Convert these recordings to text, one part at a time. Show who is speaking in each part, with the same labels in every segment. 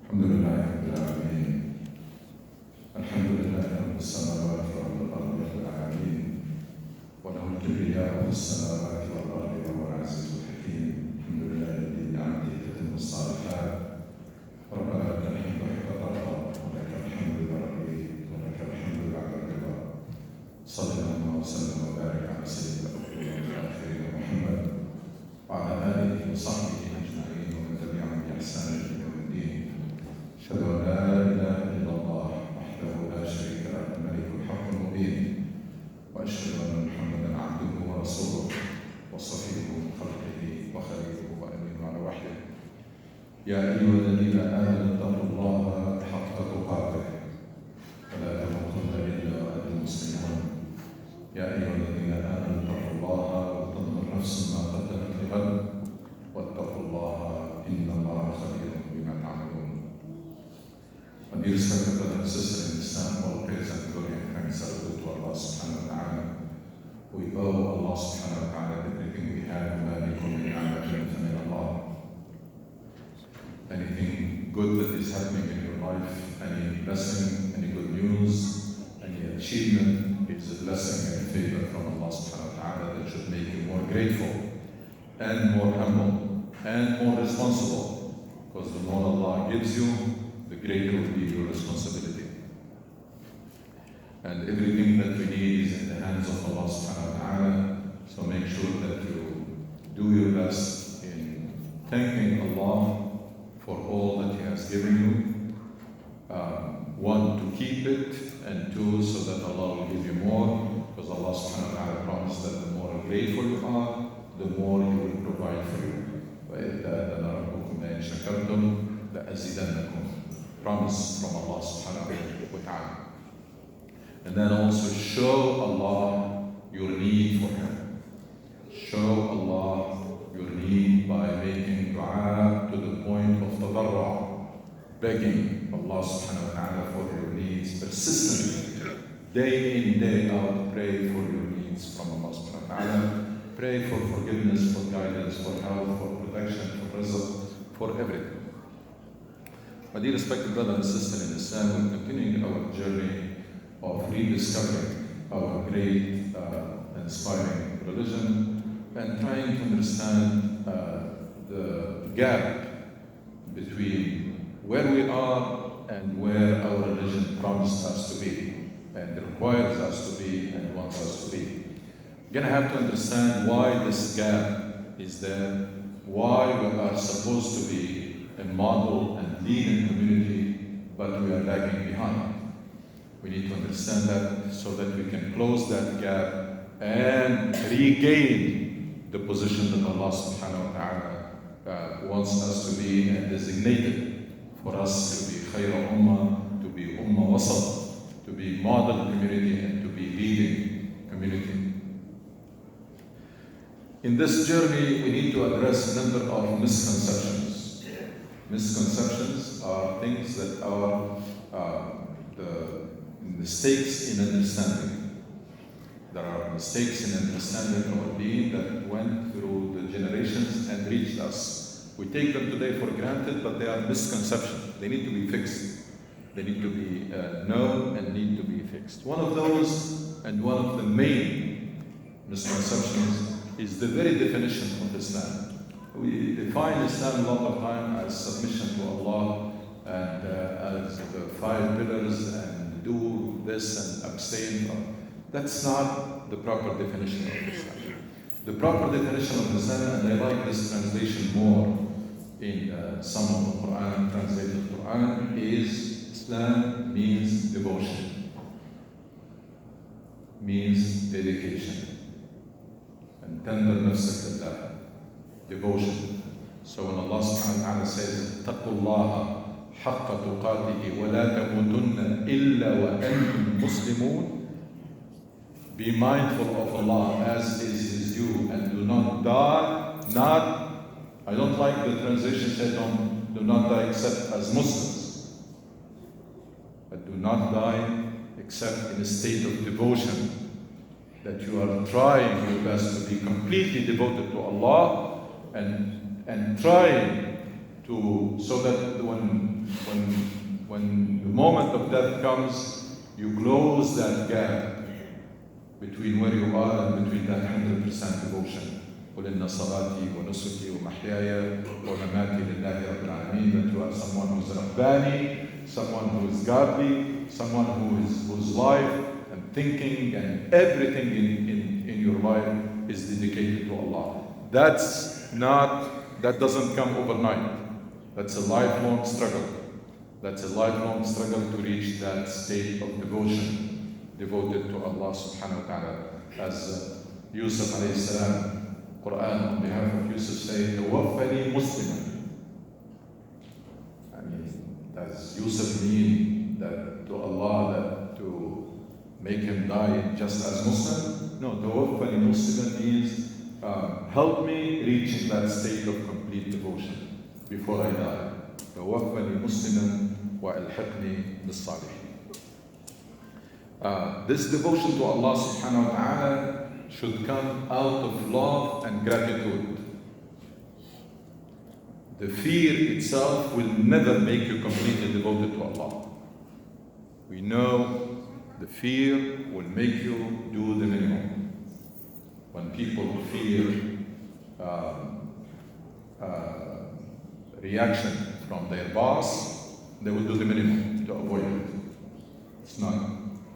Speaker 1: الحمد لله رب العالمين. الحمد لله رب السماوات ورب الأرض رب العالمين، وله الكبرياء في السماوات والأرض وهو العزيز الحكيم. الحمد لله الذي بنعمته تتم الصالحات. ربنا لك الحمد حق ترضى، ولك الحمد بربي، ولك الحمد بعد الرضا. صلى الله وسلم وبارك على سيدنا الأولين والآخرين محمد وعلى آله وصحبه أجمعين ومن تبعهم بإحسان إلى يوم الدين. أشهد أن لا إله إلا الله وحده لا شريك له الملك الحق المبين، وأشهد أن محمدا عبده ورسوله وصفيه من خلقه وخليله وأمينه على وحيه. يا أيها الذين آمنوا اتقوا الله حق تقاته ولا تموتن إلا وأنتم مسلمون. يا أيها الذين آمنوا اتقوا الله وتنظر نفس ما قدمت لغد واتقوا الله إن الله خبير بما تعملون. And dear respected brothers and sisters in Islam, all praise and glory and thanks are due to Allah subhanahu wa ta'ala. We owe Allah subhanahu wa ta'ala everything we have. Anything good that is happening in your life, any blessing, any good news, any achievement is a blessing and favor from Allah subhanahu wa ta'ala that should make you more grateful and more humble and more responsible, because the more Allah gives you, the greater will be your responsibility. And everything that we need is in the hands of Allah subhanahu wa ta'ala, so make sure that you do your best in thanking Allah for all that He has given you. One, to keep it, and two, so that Allah will give you more, because Allah subhanahu wa ta'ala promised that the more grateful you are, the more He will provide for you. Promise from Allah subhanahu wa ta'ala. And then also show Allah your need for Him. Show Allah your need by making dua to the point of tadarru', begging Allah subhanahu wa ta'ala for your needs persistently. Day in, day out, pray for your needs from Allah subhanahu wa ta'ala. Pray for forgiveness, for guidance, for health, for protection, for rizq, for everything. My dear respected brother and sister in Islam, we're continuing our journey of rediscovering our great, inspiring religion and trying to understand the gap between where we are and where our religion promised us to be and requires us to be and wants us to be. You're going to have to understand why this gap is there, why we are supposed to be a model and leading community, but we are lagging behind. We need to understand that so that we can close that gap and regain the position that Allah subhanahu wa ta'ala wants us to be and designated for us to be khayra ummah, to be ummah wasat, to be model community and to be leading community. In this journey, we need to address a number of misconceptions. Misconceptions are things that are the mistakes in understanding. There are mistakes in understanding our deen that went through the generations and reached us. We take them today for granted, but they are misconceptions. They need to be fixed. They need to be known and need to be fixed. One of those, and one of the main misconceptions, is the very definition of Islam. We define Islam a lot of time as submission to Allah and as the 5 pillars and do this and abstain from. That's not the proper definition of Islam. The proper definition of Islam, and I like this translation more in some of the Quran, translated Quran, is Islam means devotion, means dedication. And tender nafsak lillah, devotion. So when Allah subhanahu wa ta'ala says, اتقوا الله حق تقاته ولا تموتن إلا وأنتم مسلمون, be mindful of Allah as is His due and do not die, I don't like the translation said do not die except as Muslims, but do not die except in a state of devotion, that you are trying your best to be completely devoted to Allah and trying so that when the moment of death comes, you close that gap between where you are and between that 100% devotion. قل إن صلاتي ونسكي ومحياي ومماتي لله رب العالمين. That you are someone who is Rabbani, someone who is godly, someone whose life and thinking and everything in your life is dedicated to Allah. That doesn't come overnight. That's a lifelong struggle. That's a lifelong struggle to reach that state of devotion, devoted to Allah subhanahu wa ta'ala. As Yusuf alayhi salam, Quran on behalf of Yusuf say, "Tawaffani Musliman." I mean, does Yusuf mean that to Allah that to make him die just as Muslim? No, Tawaffani Musliman means help me reach that state of complete devotion before I die. Tawaffani Musliman wa alhiqni bis-salihin. This devotion to Allah subhanahu wa ta'ala should come out of love and gratitude. The fear itself will never make you completely devoted to Allah. We know the fear will make you do the minimum. When people fear reaction from their boss, they will do the minimum to avoid it. It's not.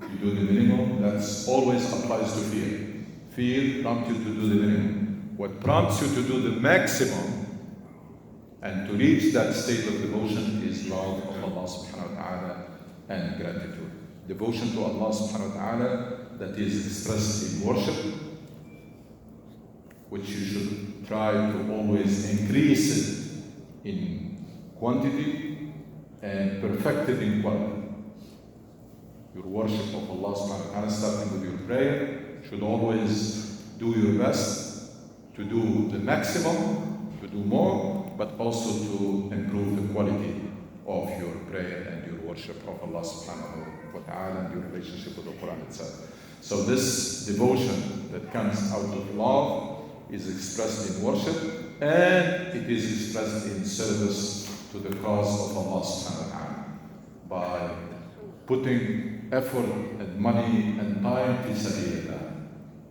Speaker 1: You do the minimum, that always applies to fear. Fear prompts you to do the minimum. What prompts you to do the maximum and to reach that state of devotion is love of Allah subhanahu wa ta'ala and gratitude. Devotion to Allah subhanahu wa ta'ala that is expressed in worship, which you should try to always increase it in quantity and perfect it in quality. Your worship of Allah subhanahu wa ta'ala, starting with your prayer, should always do your best to do the maximum, to do more, but also to improve the quality of your prayer and your worship of Allah subhanahu wa ta'ala and your relationship with the Quran itself. So this devotion that comes out of love is expressed in worship, and it is expressed in service to the cause of Allah subhanahu wa ta'ala by putting effort and money and time fi sabilillah.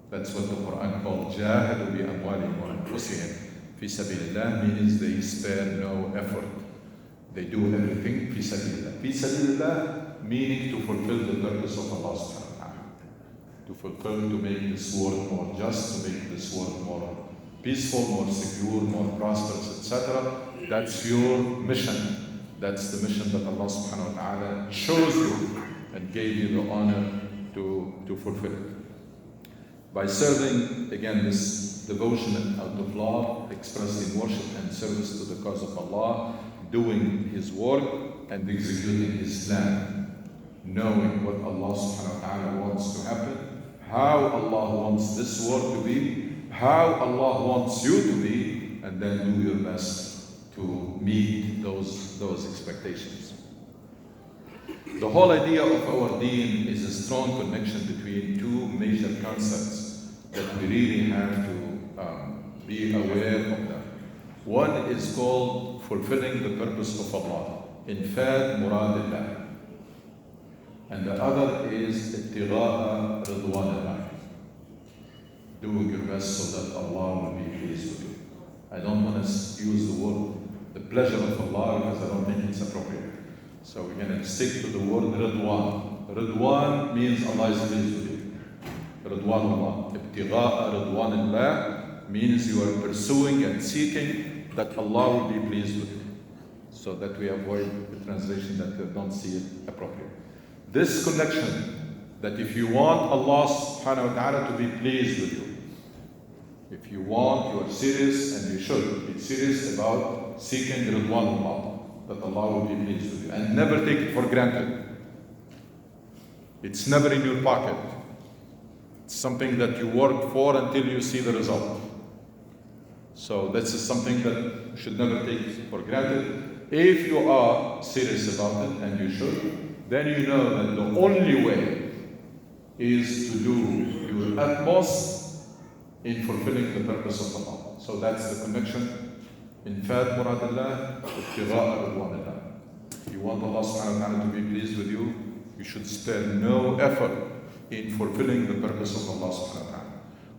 Speaker 1: That's what the Quran called جاهدوا بأموالهم وأنفسهم في سبيل الله, means they spare no effort. They do everything fi sabilillah. Fi sabilillah meaning to fulfill the purpose of Allah subhanahu wa ta'ala. To fulfill, to make this world more just, to make this world more peaceful, more secure, more prosperous, etc. That's your mission. That's the mission that Allah subhanahu wa ta'ala chose you and gave you the honor to fulfill it. By serving, again, this devotion out of love, expressed in worship and service to the cause of Allah, doing His work and executing His plan, knowing what Allah subhanahu wa ta'ala wants to happen, how Allah wants this world to be, how Allah wants you to be, and then do your best to meet those expectations. The whole idea of our deen is a strong connection between two major concepts that we really have to be aware of them. One is called fulfilling the purpose of Allah, infad muradillah, and the other is ittigha'a ridwanillah, doing your best so that Allah will be pleased with you. I don't want to use the word the pleasure of Allah because I don't think it's appropriate. So we're going to stick to the word Ridwan. Ridwan means Allah is pleased with you. Ridwan Allah. Ibtigha'a Ridwan Allah means you are pursuing and seeking that Allah will be pleased with you. So that we avoid the translation that they don't see it appropriate. This connection, that if you want Allah subhanahu wa ta'ala to be pleased with you, if you want, you are serious, and you should be serious about seeking Ridwan Allah, that Allah will be pleased with you, and never take it for granted. It's never in your pocket. It's something that you work for until you see the result. So this is something that you should never take for granted. If you are serious about it, and you should, then you know that the only way is to do your utmost in fulfilling the purpose of Allah. So that's the connection إنفاذ مراد الله ابتغاء رضوان الله. If you want Allah subhanahu wa ta'ala to be pleased with you, you should spare no effort in fulfilling the purpose of Allah subhanahu wa ta'ala.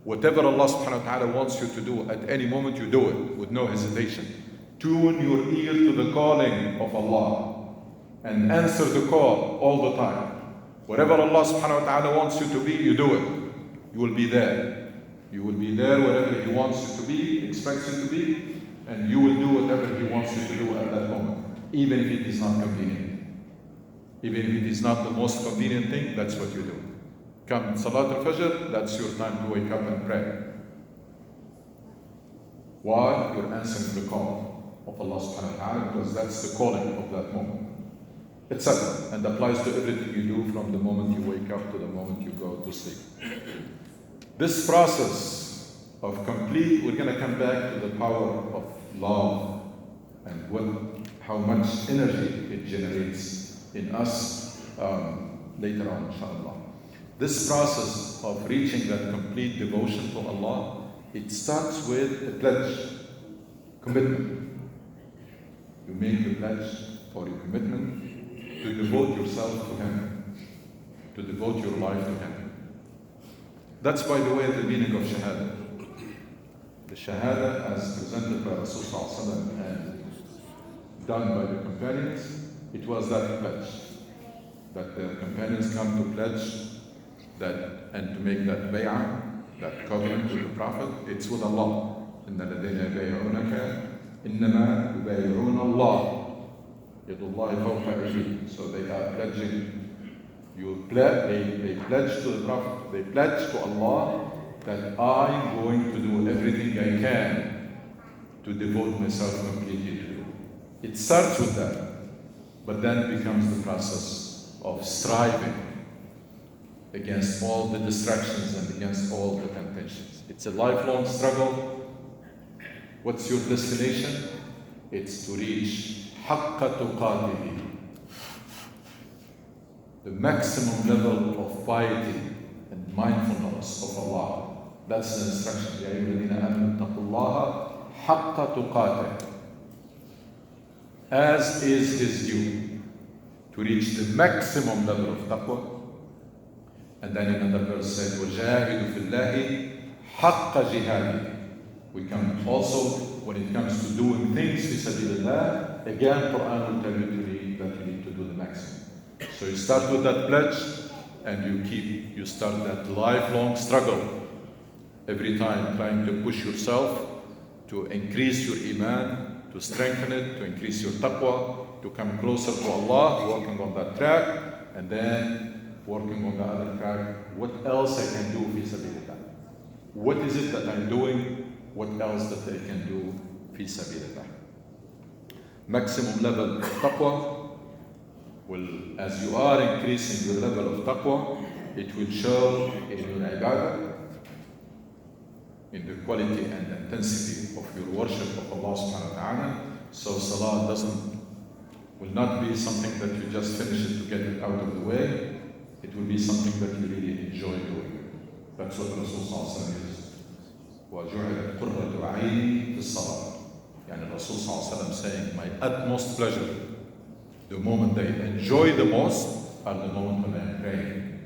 Speaker 1: Whatever Allah subhanahu wa ta'ala wants you to do at any moment, you do it with no hesitation. Tune your ear to the calling of Allah and answer the call all the time. Whatever Allah subhanahu wa ta'ala wants you to be, you do it. You will be there. You will be there wherever He wants you to be, expects you to be, and you will do whatever He wants you to do at that moment, even if it is not convenient. Even if it is not the most convenient thing, that's what you do. Come Salat al-Fajr, that's your time to wake up and pray. Why? You're answering the call of Allah subhanahu wa ta'ala, because that's the calling of that moment. Etc. And applies to everything you do from the moment you wake up to the moment you go to sleep. This process of complete, we're going to come back to the power of love and how much energy it generates in us later on, inshallah. This process of reaching that complete devotion to Allah, it starts with a pledge, commitment. You make the pledge or your commitment to devote yourself to Him, to devote your life to Him. That's, by the way, the meaning of Shahada. The Shahada, as presented by Rasulullah and done by the companions, it was that pledge. That the companions come to pledge that and to make that bay'ah, that covenant with the Prophet. It's with Allah. إِنَّ الَّذِينَ يُبَايِعُونَكَ إِنَّمَا يُبَايِعُونَ اللَّهَ يَدُ اللَّهِ فَوْقَ أَيْدِيهِمْ. So they are pledging. They pledge to the Prophet, they pledge to Allah that I'm going to do everything I can to devote myself completely to you. It starts with that, but then it becomes the process of striving against all the distractions and against all the temptations. It's a lifelong struggle. What's your destination? It's to reach حَقَّ تُقَاتِهِ, the maximum level of piety and mindfulness of Allah. That's the instruction. يَا أَيُّهَا الَّذِينَ آمَنُوا اتَّقُوا اللَّهَ حَقَّ تُقَاتِهِ, as is His due, to reach the maximum level of taqwa. And then in another verse said, وَجَاهِدُوا فِي اللَّهِ حَقَّ جِهَادِهِ. We come also, when it comes to doing things fi sabilillah, again Quran will tell you to read that you need to do the maximum. So you start with that pledge, and you start that lifelong struggle. Every time trying to push yourself to increase your iman, to strengthen it, to increase your taqwa, to come closer to Allah, working on that track, and then working on the other track. What else I can do fi sabilillah? What is it that I'm doing? What else that I can do fi sabilillah? Maximum level of taqwa. Well, as you are increasing your level of taqwa, it will show in your ibadah, in the quality and intensity of your worship of Allah subhanahu wa ta'ala. So salah will not be something that you just finish it to get it out of the way. It will be something that you really enjoy doing. That's what Rasul is. وَجُعِلَتْ قُرَّةُ عَيْنِي فِي الصَّلَاةِ. Yani Rasul saying, my utmost pleasure, the moment I enjoy the most, are the moment when I am praying.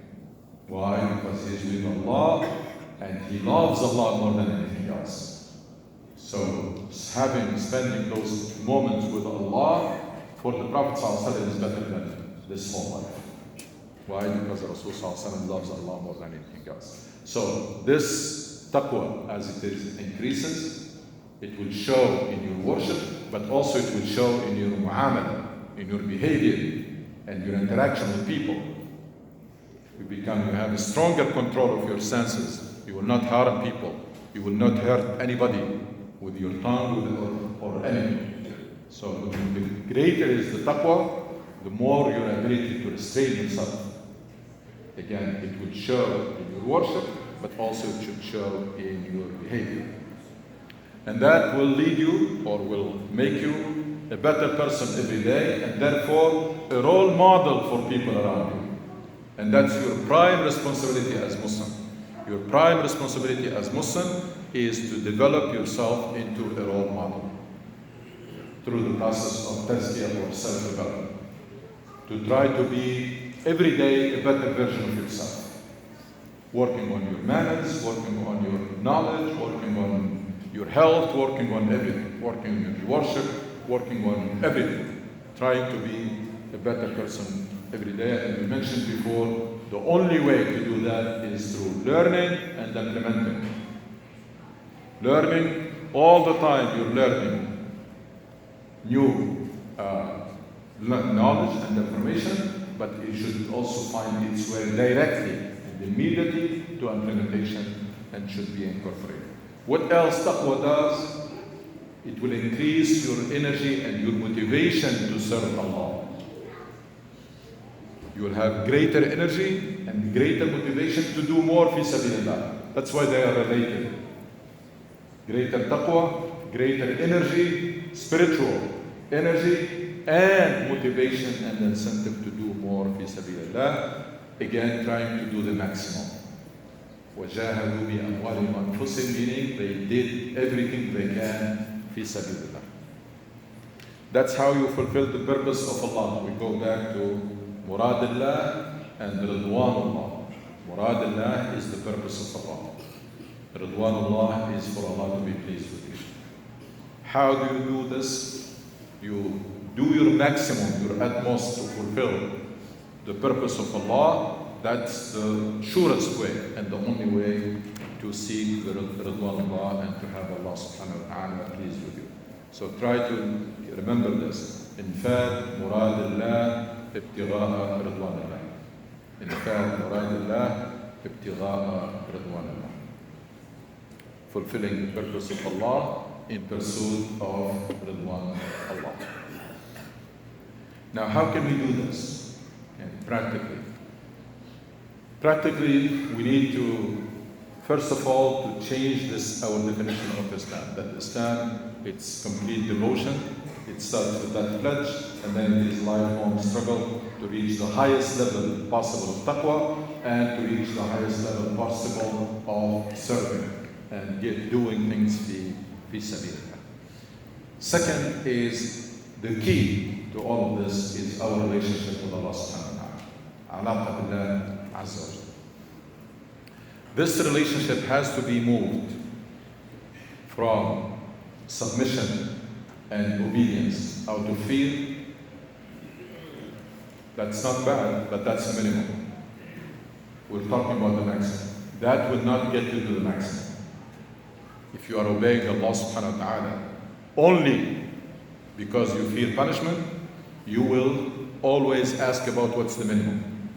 Speaker 1: Why? Because He is with Allah, and He loves Allah more than anything else. So spending those moments with Allah for the Prophet ﷺ is better than this whole life. Why? Because Rasul ﷺ loves Allah more than anything else. So this taqwa, as it is, increases, it will show in your worship, but also it will show in your mu'amala, in your behavior and your interaction with people. You have a stronger control of your senses. You will not harm people. You will not hurt anybody with your tongue or anything. So the greater is the taqwa, the more your ability to restrain yourself. Again, it will show in your worship, but also it should show in your behavior. And that will lead you, or will make you, a better person every day, and therefore a role model for people around you. And that's your prime responsibility as Muslim. Your prime responsibility as Muslim is to develop yourself into a role model. through the process of tazkiyah or self-development. To try to be every day a better version of yourself. Working on your manners, working on your knowledge, working on your health, working on everything. Working on your worship, working on everything. Trying to be a better person every day. And we mentioned before, the only way to do that is through learning and implementing. Learning, all the time you're learning new knowledge and information, but it should also find its way directly and immediately to implementation and should be incorporated. What else taqwa does? It will increase your energy and your motivation to serve Allah. You will have greater energy and greater motivation to do more fi sabilillah. That's why they are related. Greater taqwa, greater energy, spiritual energy, and motivation and incentive to do more fi sabilillah. Again, trying to do the maximum. وَجَاهَدُوا بِأَمْوَالِهِمْ وَأَنفُسِهِمْ, meaning they did everything they can fi sabilillah. That's how you fulfill the purpose of Allah. We go back to Muradullah and Ridwanullah. Muradullah is the purpose of Allah. Ridwanullah is for Allah to be pleased with you. How do you do this? You do your maximum, your utmost to fulfill the purpose of Allah. That's the surest way and the only way to seek the Ridwanullah and to have Allah subhanahu wa ta'ala pleased with you. So try to remember this. Infaq Muradullah ابتغاء رضوان الله. إنفاذ مراد الله ابتغاء رضوان الله. Fulfilling the purpose of Allah in pursuit of Ridwan Allah. Now, how can we do this? And practically. Practically, we need to, first of all, to change this, our definition of Islam. That Islam, it's complete devotion. It starts with that pledge, and then it is lifelong struggle to reach the highest level possible of taqwa and to reach the highest level possible of serving and doing things fi sabilillah. Second is the key to all of this is our relationship with Allah subhanahu wa ta'ala. Alaqa billah azza wa jalla. This relationship has to be moved from submission and obedience out of fear. That's not bad, but that's the minimum. We're talking about the maximum. That will not get you to the maximum. If you are obeying Allah subhanahu wa ta'ala only because you fear punishment, you will always ask about what's the minimum.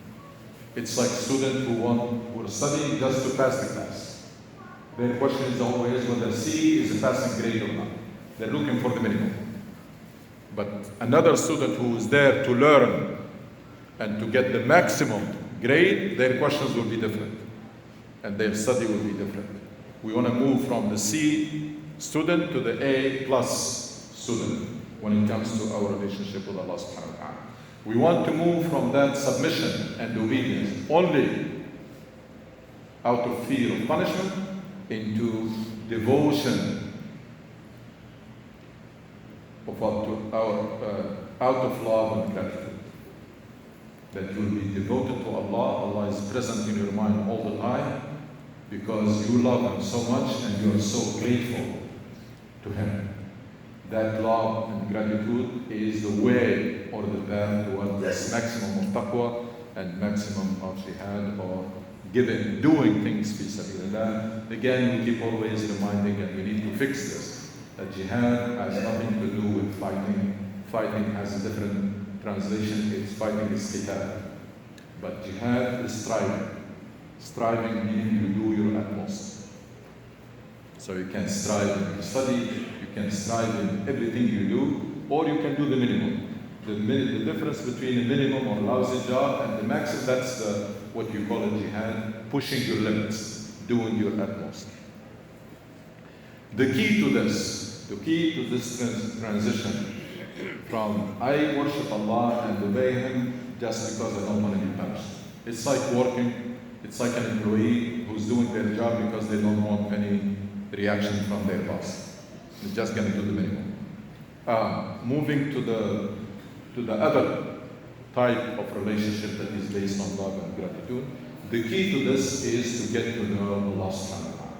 Speaker 1: It's like students who are studying just to pass the class. Their question is always whether C is a passing grade or not. They're looking for the minimum. But another student who is there to learn and to get the maximum grade, their questions will be different. And their study will be different. We want to move from the C student to the A plus student when it comes to our relationship with Allah subhanahu wa ta'ala. We want to move from that submission and obedience only out of fear of punishment into devotion out of love and gratitude. That you will be devoted to Allah. Allah is present in your mind all the time because you love Him so much and you are so grateful to Him. That love and gratitude is the way or the path toward this maximum of taqwa and maximum of jihad or doing things fi sabilillah. Again, we keep always reminding and we need to fix this. That jihad has nothing to do with fighting. Fighting has a different translation. It's fighting is qital. But jihad is striving. Striving meaning you do your utmost. So you can strive in your study, you can strive in everything you do, or you can do the minimum. The difference between a minimum or lousy job and the maximum, that's what you call it jihad, pushing your limits, doing your utmost. The key to this transition from I worship Allah and obey Him just because I don't want to be punished. It's like working, it's like an employee who's doing their job because they don't want any reaction from their boss. They're just going to do the minimum. Moving to the other type of relationship that is based on love and gratitude. The key to this is to get to know Allah subhanahu wa ta'ala.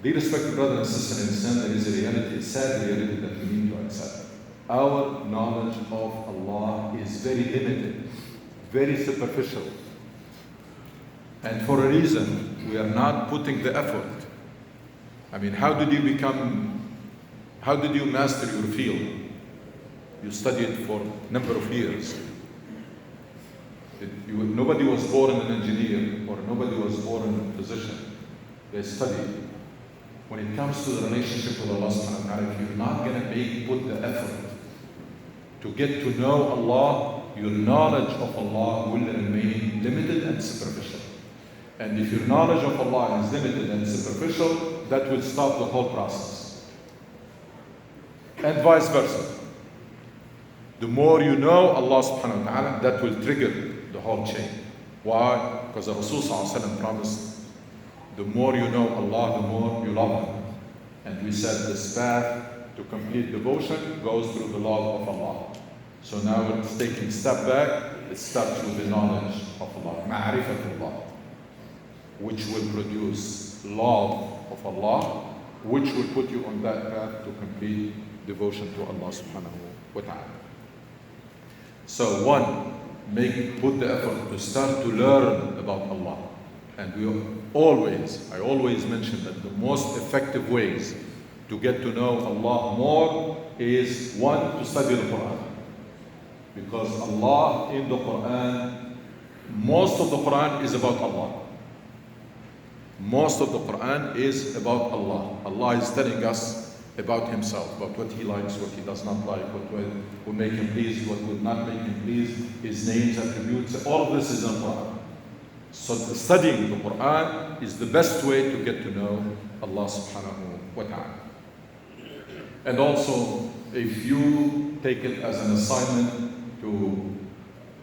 Speaker 1: Dear respected brothers and sisters in Islam, there is a reality, a sad reality that we need to accept. Our knowledge of Allah is very limited, very superficial. And for a reason, we are not putting the effort. I mean, how did you master your field? You studied for a number of years. Nobody was born an engineer or nobody was born a physician. They studied. When it comes to the relationship with Allah subhanahu wa ta'ala, if you're not going to put the effort to get to know Allah, your knowledge of Allah will remain limited and superficial. And if your knowledge of Allah is limited and superficial, that will stop the whole process. And vice versa. The more you know Allah subhanahu wa ta'ala, that will trigger the whole chain. Why? Because the Rasul sallallahu alayhi wa sallam promised, the more you know Allah, the more you love Him. And we said this path to complete devotion goes through the love of Allah. So now it's taking a step back, it starts with the knowledge of Allah, ma'rifatullah, which will produce love of Allah, which will put you on that path to complete devotion to Allah subhanahu wa ta'ala. So one, put the effort to start to learn about Allah. And I always mention that the most effective ways to get to know Allah more is one, to study the Quran. Because Allah in the Quran, most of the Quran is about Allah. Most of the Quran is about Allah. Allah is telling us about Himself, about what He likes, what He does not like, what will make Him pleased, what will not make Him pleased, His names, attributes, all of this is in the Quran. So studying the Quran is the best way to get to know Allah subhanahu wa ta'ala. And also, if you take it as an assignment to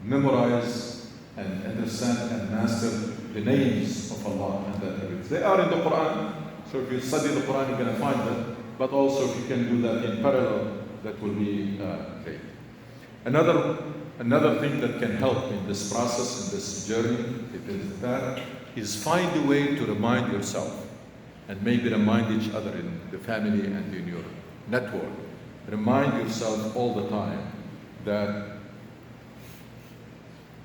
Speaker 1: memorize and understand and master the names of Allah and the attributes. They are in the Quran, so if you study the Quran, you're going to find them. But also, if you can do that in parallel, that will be great. Another thing that can help in this process, in this journey, is find a way to remind yourself and maybe remind each other in the family and in your network. Remind yourself all the time that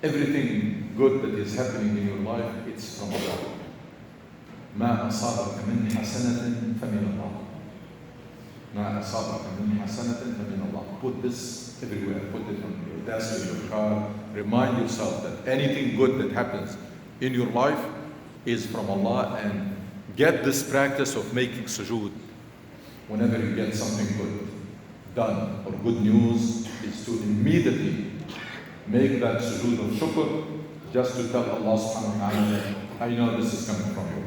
Speaker 1: everything good that is happening in your life, it's from Allah. ما أصابك من حسنة فمن الله. ما أصابك من حسنة فمن الله. Put this everywhere. Put it on your desk, in your car. Remind yourself that anything good that happens in your life is from Allah, and get this practice of making sujood whenever you get something good done or good news, is to immediately make that sujood of shukr, just to tell Allah subhanahu wa ta'ala, I know this is coming from you.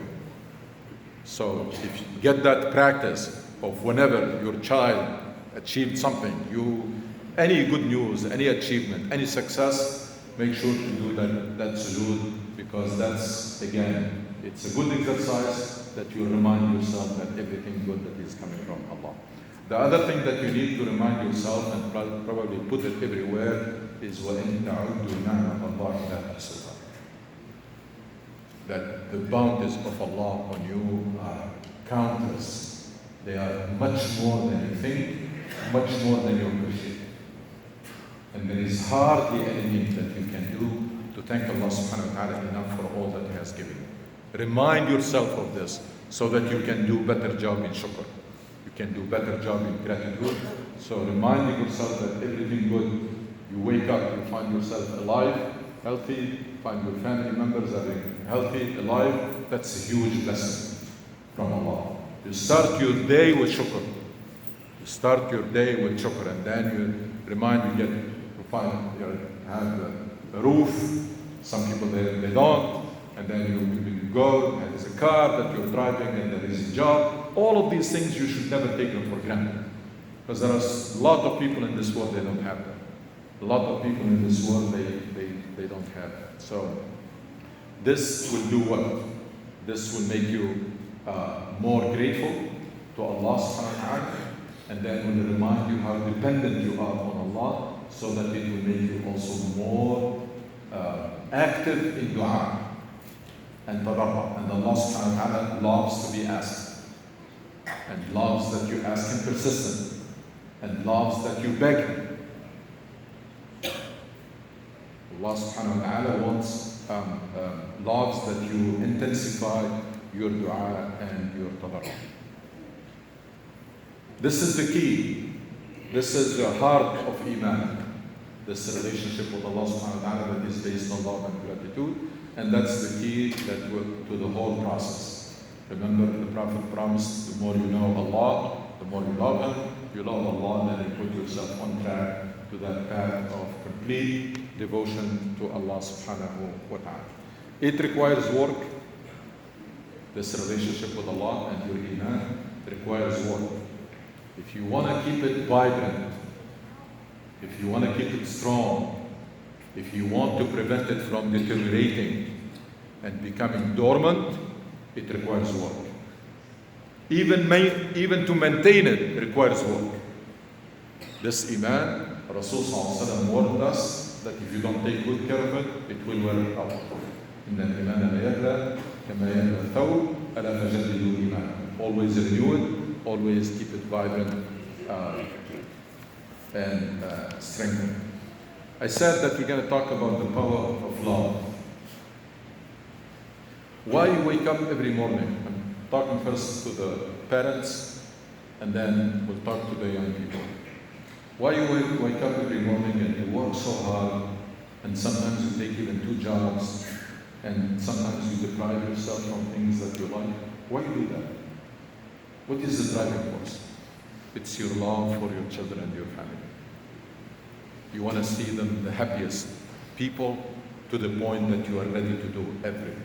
Speaker 1: So if you get that practice of whenever your child achieved something, any good news, any achievement, any success, make sure to do that sujood, because that's, again, it's a good exercise that you remind yourself that everything good that is coming from Allah. The other thing that you need to remind yourself, and probably put it everywhere, is وَإِن تَعُدُّوا نِعْمَةَ اللَّهِ لَا تُحْصُوهَا. That the bounties of Allah on you are countless. They are much more than you think, much more than you appreciate. And there is hardly anything that you can do to thank Allah subhanahu wa ta'ala enough for all that He has given you. Remind yourself of this so that you can do better job in shukr. You can do better job in gratitude. So reminding yourself that everything good, you wake up, you find yourself alive, healthy, find your family members are healthy, alive, that's a huge blessing from Allah. You start your day with shukr. You start your day with shukr, and then you remind, you have a roof. Some people they don't, and then you go, and there's a car that you're driving, and there is a job. All of these things you should never take them for granted, because there are a lot of people in this world they don't have that. A lot of people in this world they don't have that. So this will do what? This will make you more grateful to Allah subhanahu wa ta'ala. and then will remind you how dependent you are on Allah, so that it will make you also more active in dua and tadarrua. And Allah subhanahu wa ta'ala loves to be asked, and loves that you ask Him persistent, and loves that you beg Him. Allah subhanahu wa ta'ala loves that you intensify your dua and your tadarrua. This is the key. This is the heart of Iman. This relationship with Allah subhanahu wa ta'ala that is based on love and gratitude. And that's the key to the whole process. Remember, the Prophet promised, the more you know Allah, the more you love Him. You love Allah, then you put yourself on track to that path of complete devotion to Allah subhanahu wa ta'ala. It requires work. This relationship with Allah and your Iman requires work. If you want to keep it vibrant, if you want to keep it strong, if you want to prevent it from deteriorating and becoming dormant, it requires work. Even to maintain it requires work. This Iman, Rasul sallallahu alaihi wasallam warned us that if you don't take good care of it, it will wear out. إن الإيمان لا يبلى كما يبلى الثوب ألا فجددوا إيمانكم. Always renew it, always keep it vibrant and strengthen. I said that we're going to talk about the power of love. Why you wake up every morning? I'm talking first to the parents, and then we'll talk to the young people. Why you wake up every morning and you work so hard, and sometimes you take even 2 jobs, and sometimes you deprive yourself from things that you like? Why you do that? What is the driving force? It's your love for your children and your family. You want to see them the happiest people, to the point that you are ready to do everything.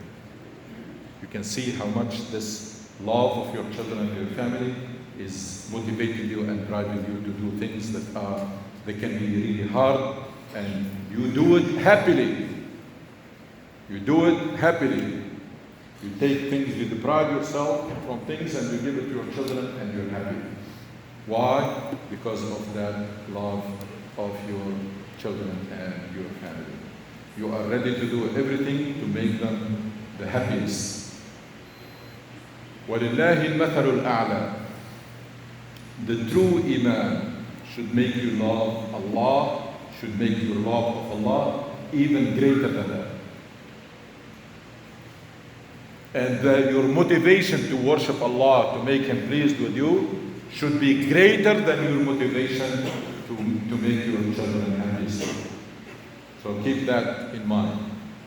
Speaker 1: You can see how much this love of your children and your family is motivating you and driving you to do things that can be really hard, and you do it happily. You do it happily. You take things, you deprive yourself from things, and you give it to your children, and you're happy. Why? Because of that love of your children and your family. You are ready to do everything to make them the happiest. وَلِلَّهِ الْمَثَلُ الْأَعْلَى. The true Iman should make you love Allah, should make your love of Allah even greater than that. And your motivation to worship Allah, to make Him pleased with you, should be greater than your motivation to make your children happy. So keep that in mind.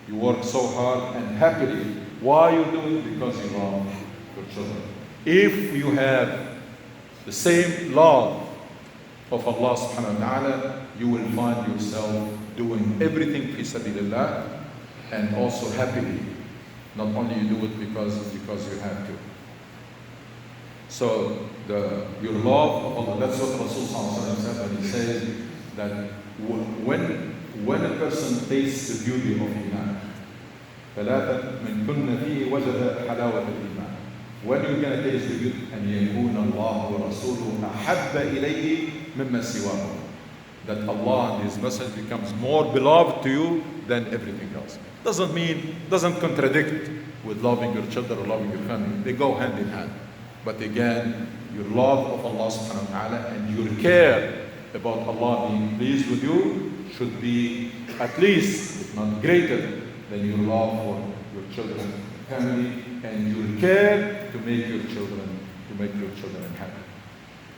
Speaker 1: You work so hard and happily. Why you do it? Because you love your children. If you have the same love of Allah subhanahu wa ta'ala, you will find yourself doing everything fi sabilillah, and also happily. Not only you do it because you have to. So your love of Allah, that's what Rasul sallallahu alaihi wasallam said when he says that when a person tastes the beauty of Iman, ثلاثة من كن فيه وجد حلاوة الإيمان. When you're going to taste the beauty, أن يكون الله ورسوله أحب إليه مما سواه. That Allah and His Message becomes more beloved to you than everything else. Doesn't contradict with loving your children or loving your family. They go hand in hand. But again, your love of Allah subhanahu wa ta'ala and your care about Allah being pleased with you should be at least, if not greater, than your love for your children and family, and your care to make your children happy.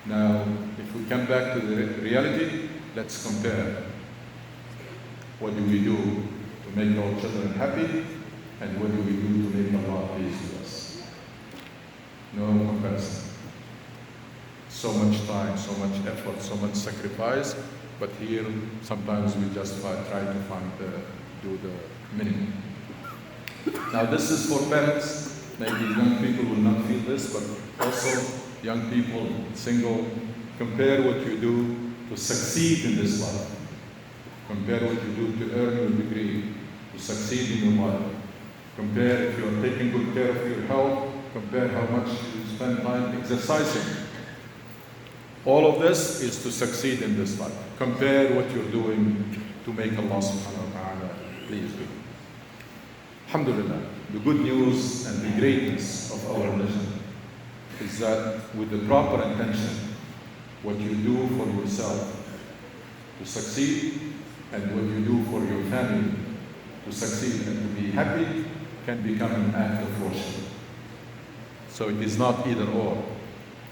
Speaker 1: Now, if we come back to the reality, let's compare. What do we do to make our children happy, and what do we do to make Allah pleased with us? No comparison. So much time, so much effort, so much sacrifice, but here sometimes we just try to do the minimum. Now this is for parents. Maybe young people will not feel this, but also young people, single, compare what you do to succeed in this life. Compare what you do to earn your degree, to succeed in your life. Compare if you are taking good care of your health. Compare how much you spend time exercising. All of this is to succeed in this life. Compare what you're doing to make Allah subhanahu wa ta'ala pleased with you. Alhamdulillah, the good news and the greatness of our religion is that with the proper intention, what you do for yourself to succeed and what you do for your family to succeed and to be happy can become an act of worship. So it is not either or.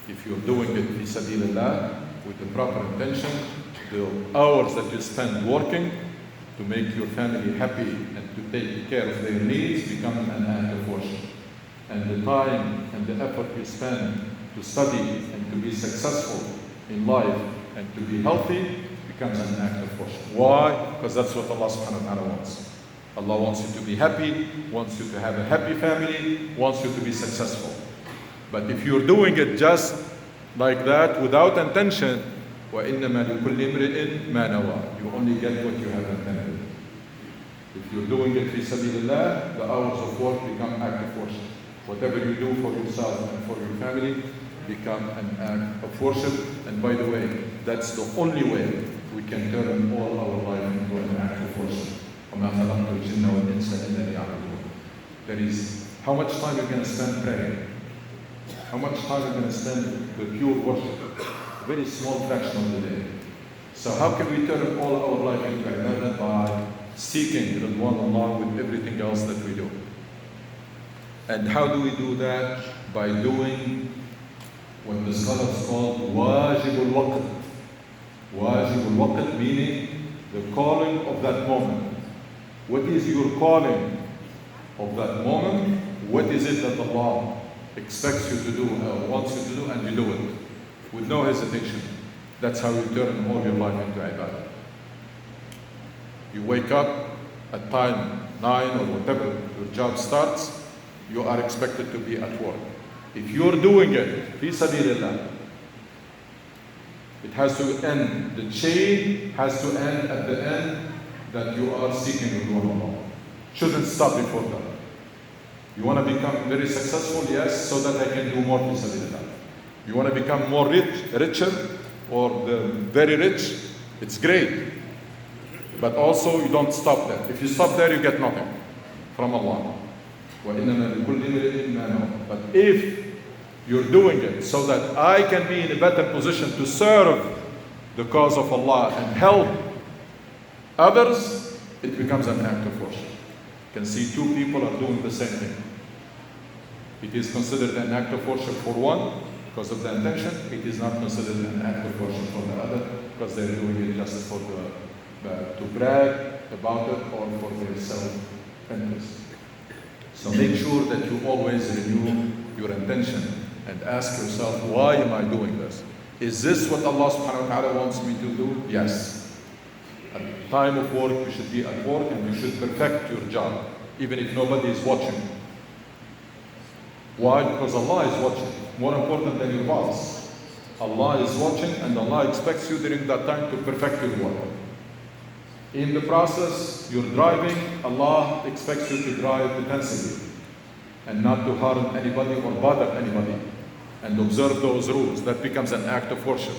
Speaker 1: If you're doing it fi sabilillah with the proper intention, the hours that you spend working to make your family happy and to take care of their needs become an act of worship. And the time and the effort you spend to study and to be successful in life and to be healthy becomes an act of worship. Why? Because that's what Allah subhanahu wa ta'ala wants. Allah wants you to be happy, wants you to have a happy family, wants you to be successful. But if you're doing it just like that without intention, وَإِنَّمَا لِكُلِّ امْرِئٍ مَا نَوَى, you only get what you have intended. If you're doing it fi sabilillah, the hours of work become act of worship. Whatever you do for yourself and for your family become an act of worship. And by the way, that's the only way we can turn all our life into an act of worship. وَمَا خَلَقْتُ الْجِنَّ وَالْإِنسَ إِلَّا لِيَعْبُدُونِ. There is how much time you're going to spend praying, how much time you're going to spend with pure worship, a very small fraction of the day. So how can we turn all our life into ibadah? By seeking Ridwan Allah with everything else that we do. And how do we do that? By doing what the scholars call wajib al-waqt. Wajib al-waqt meaning the calling of that moment. What is your calling of that moment? What is it that Allah expects you to do or wants you to do, and you do it with no hesitation. That's how you turn all your life into ibadah. You wake up at time 9 or whatever your job starts, you are expected to be at work. If you're doing it, fi sabilillah, it has to end. The chain has to end at the end that you are seeking Ridwan Allah. Shouldn't stop before that. You want to become very successful? Yes, so that I can do more fi sabilillah. You want to become more richer, or very rich? It's great. But also you don't stop there. If you stop there, you get nothing from Allah. But if you're doing it so that I can be in a better position to serve the cause of Allah and help others, it becomes an act of worship. You can see two people are doing the same thing. It is considered an act of worship for one because of the intention. It is not considered an act of worship for the other because they're doing it just for to brag about it or for their self-interest. So make sure that you always renew your intention and ask yourself, why am I doing this? Is this what Allah subhanahu wa ta'ala wants me to do? Yes. At the time of work, you should be at work and you should perfect your job, even if nobody is watching. Why? Because Allah is watching. More important than your boss. Allah is watching and Allah expects you during that time to perfect your work. In the process, you're driving, Allah expects you to drive defensively and not to harm anybody or bother anybody, and observe those rules. That becomes an act of worship.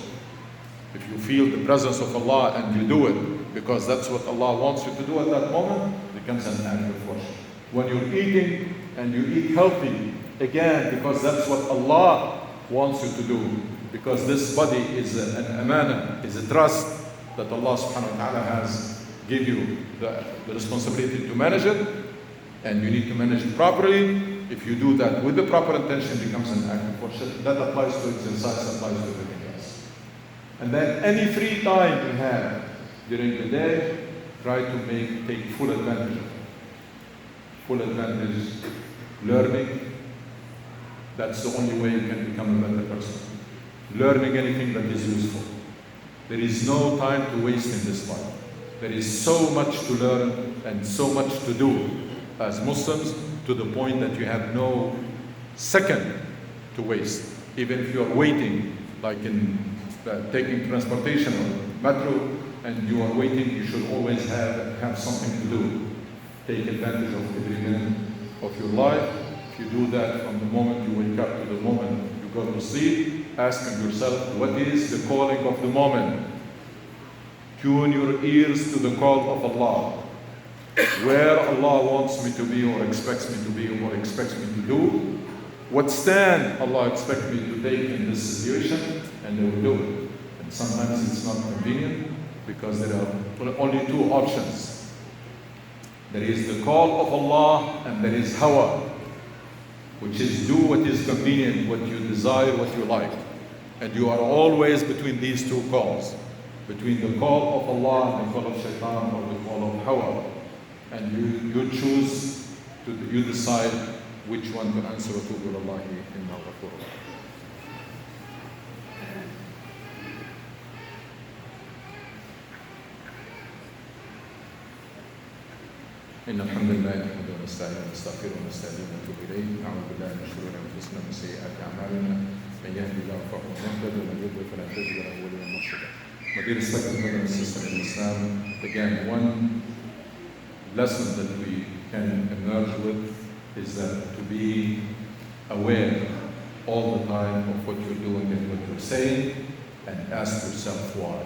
Speaker 1: If you feel the presence of Allah and you do it because that's what Allah wants you to do at that moment, it becomes an act of worship. When you're eating and you eat healthy, again, because that's what Allah wants you to do, because this body is an amana, is a trust that Allah subhanahu wa ta'ala has give you the responsibility to manage it, and you need to manage it properly. If you do that with the proper intention, it becomes an act of worship. That applies to exercise, applies to everything else. And then any free time you have during the day, try to take full advantage of it. Full advantage, learning. That's the only way you can become a better person. Learning anything that is useful. There is no time to waste in this life. There is so much to learn and so much to do as Muslims, to the point that you have no second to waste. Even if you are waiting, like in taking transportation or metro, and you are waiting, you should always have something to do. Take advantage of every minute of your life. If you do that from the moment you wake up to the moment you go to sleep, asking yourself, what is the calling of the moment? Tune your ears to the call of Allah. Where Allah wants me to be or expects me to be or expects me to do. What stand Allah expects me to take in this situation, and they will do it. And sometimes it's not convenient because there are only two options. There is the call of Allah and there is hawa, which is do what is convenient, what you desire, what you like. And you are always between these two calls, between the call of Allah and the call of shaitan or the call of hawa. And you choose, you decide which one to answer. إن الحمد لله نحمده ونستعينه ونستغفره ونستهديه ونتوب إليه نعوذ بالله من شرور أنفسنا ومن سيئات أعمالنا من يهده الله فهو المهتد ومن يضلل فلا تجد له وليا مرشدا. My dear respected brothers and sisters in Islam, again, one lesson that we can emerge with is that to be aware all the time of what you're doing and what you're saying, and ask yourself why.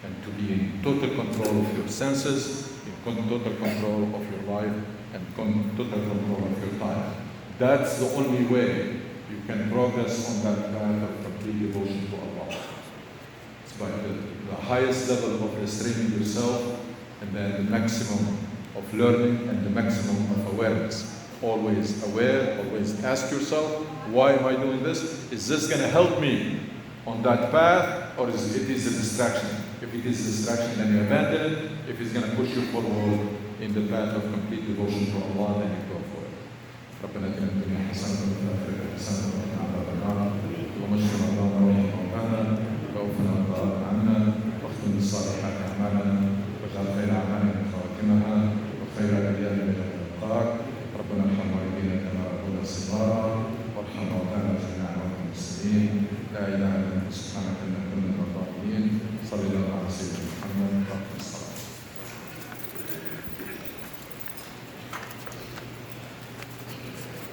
Speaker 1: And to be in total control of your senses, in total control of your life, and total control of your time. That's the only way you can progress on that path of complete devotion to Allah. It's by the highest level of restraining yourself, and then the maximum of learning and the maximum of awareness. Always aware, always ask yourself, why am I doing this? Is this going to help me on that path, or is it a distraction? If it is a distraction, then you abandon it. If it's going to push you forward in the path of complete devotion to Allah, then you go for it. ربنا اتنا في الدنيا حسنة وفي الآخرة حسنة وقنا عذاب النار اللهم اشف مرضانا وارحم موتانا وعافنا وارض عنا واختم بالصالحات أعمالنا واجعل خير أعمالنا خواتمها وخير أيامنا يوم لقاك ربنا ارحم والدينا كما ربونا صغارا وارحم موتانا جميعا والمسلمين لا إله إلا أنت سبحانك إنا كنا من الظالمين صلى الله على سيدنا محمد وعلى آله وصحبه.